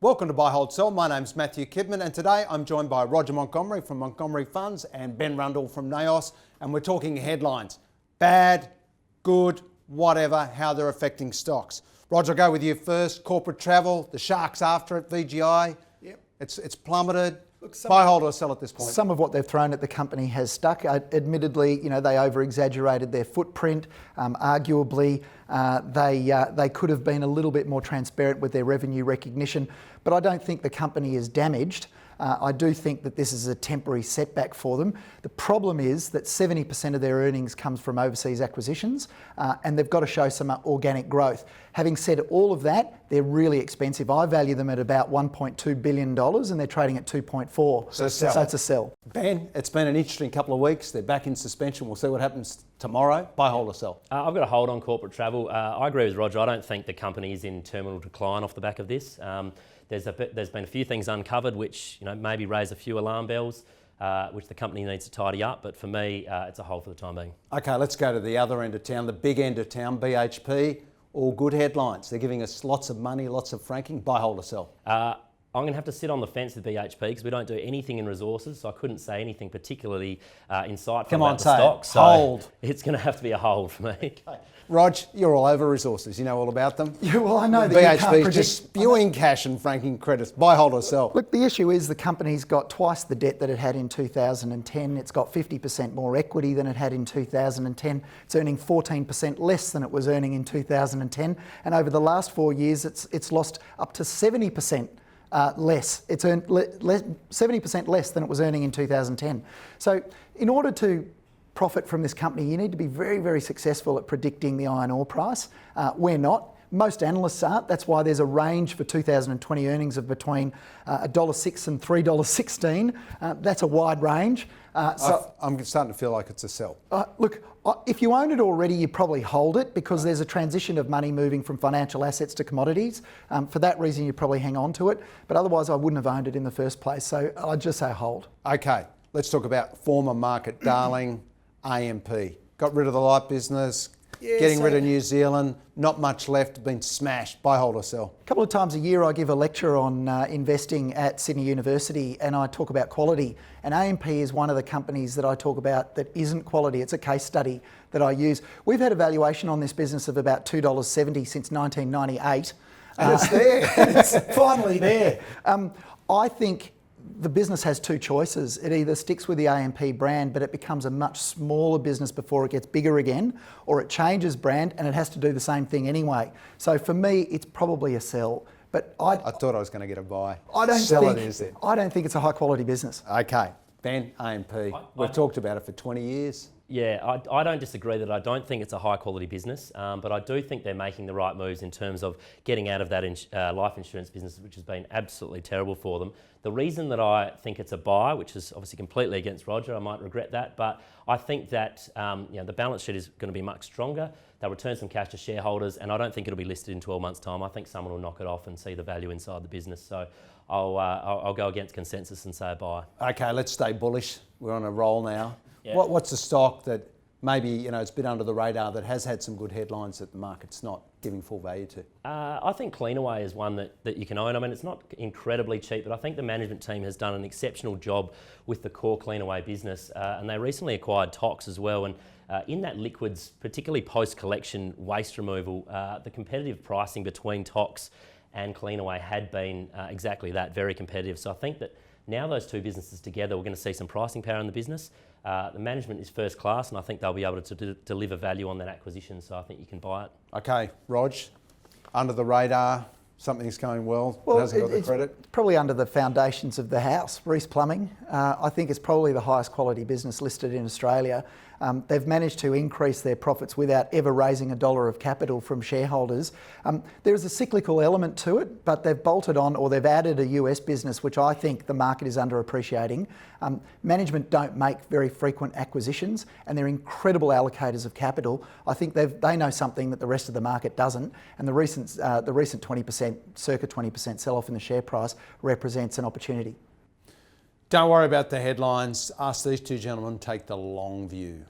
Welcome to Buy, Hold, Sell. My name's Matthew Kidman, and today I'm joined by Roger Montgomery from Montgomery Funds and Ben Rundle from NAOS, and we're talking headlines. Bad, good, whatever, how they're affecting stocks. Roger, I'll go with you first. Corporate travel, the sharks after it, VGI. Yep. It's plummeted. Buy, hold or sell at this point. Some of what they've thrown at the company has stuck. Admittedly, they over-exaggerated their footprint. Arguably, they could have been a little bit more transparent with their revenue recognition, but I don't think the company is damaged. I do think that this is a temporary setback for them. The problem is that 70% of their earnings comes from overseas acquisitions, and they've got to show some organic growth. Having said all of that, they're really expensive. I value them at about $1.2 billion and they're trading at 2.4. So sell. So it's a sell. Ben, it's been an interesting couple of weeks. They're back in suspension. We'll see what happens tomorrow. Buy, hold or sell. I've got a hold on corporate travel. I agree with Roger. I don't think the company is in terminal decline off the back of this. There's been a few things uncovered which maybe raise a few alarm bells, which the company needs to tidy up. But for me, it's a hold for the time being. Okay, let's go to the other end of town, the big end of town, BHP. All good headlines. They're giving us lots of money, lots of franking. Buy, hold or sell. I'm going to have to sit on the fence with BHP because we don't do anything in resources, so I couldn't say anything particularly insightful about the stock. So hold. It's going to have to be a hold for me. Okay. Rog, you're all over resources. You know all about them. Yeah, well, I know that you can't BHP's just spewing cash and franking credits. Buy, hold or sell. Look, the issue is the company's got twice the debt that it had in 2010. It's got 50% more equity than it had in 2010. It's earning 14% less than it was earning in 2010. And over the last 4 years, it's lost up to 70% less. It's earned 70% less than it was earning in 2010. So in order to profit from this company, you need to be very, very successful at predicting the iron ore price. We're not. Most analysts aren't. That's why there's a range for 2020 earnings of between $1.06 and $3.16. That's a wide range. So I'm starting to feel like it's a sell. Look, if you own it already, you probably hold it because there's a transition of money moving from financial assets to commodities. For that reason, you probably hang on to it. But otherwise, I wouldn't have owned it in the first place. So I'd just say hold. Okay, let's talk about former market darling, AMP. Got rid of the light business, getting rid of New Zealand, not much left, been smashed. Buy, hold or sell. A couple of times a year I give a lecture on investing at Sydney University and I talk about quality. And AMP is one of the companies that I talk about that isn't quality. It's a case study that I use. We've had a valuation on this business of about $2.70 since 1998. And it's there. It's finally there. I think the business has two choices. It either sticks with the AMP brand, but it becomes a much smaller business before it gets bigger again, or it changes brand and it has to do the same thing anyway. So for me, it's probably a sell. But I thought I was going to get a buy. I don't think it's a high quality business. Okay, Ben, AMP. We've talked about it for 20 years. Yeah, I don't disagree that I don't think it's a high quality business, but I do think they're making the right moves in terms of getting out of that life insurance business, which has been absolutely terrible for them. The reason that I think it's a buy, which is obviously completely against Roger, I might regret that, but I think that the balance sheet is going to be much stronger. They'll return some cash to shareholders, and I don't think it'll be listed in 12 months' time. I think someone will knock it off and see the value inside the business. So I'll go against consensus and say a buy. Okay, let's stay bullish. We're on a roll now. Yeah. What's the stock that maybe it's a bit under the radar that has had some good headlines that the market's not giving full value to? I think Cleanaway is one that you can own. I mean, it's not incredibly cheap, but I think the management team has done an exceptional job with the core Cleanaway business, and they recently acquired Tox as well. And in that liquids, particularly post-collection waste removal, the competitive pricing between Tox and Cleanaway had been exactly that, very competitive. So I think that now those two businesses together, we're going to see some pricing power in the business. The management is first class, and I think they'll be able to deliver value on that acquisition, so I think you can buy it. Okay, Rog, under the radar, something's going well, it hasn't got the credit? Probably under the foundations of the house, Reece Plumbing. I think it's probably the highest quality business listed in Australia. They've managed to increase their profits without ever raising $1 of capital from shareholders. There is a cyclical element to it, but they've bolted on or they've added a US business, which I think the market is underappreciating. Management don't make very frequent acquisitions and they're incredible allocators of capital. I think they know something that the rest of the market doesn't, and the recent 20%, circa 20% sell-off in the share price represents an opportunity. Don't worry about the headlines. Ask these two gentlemen to take the long view.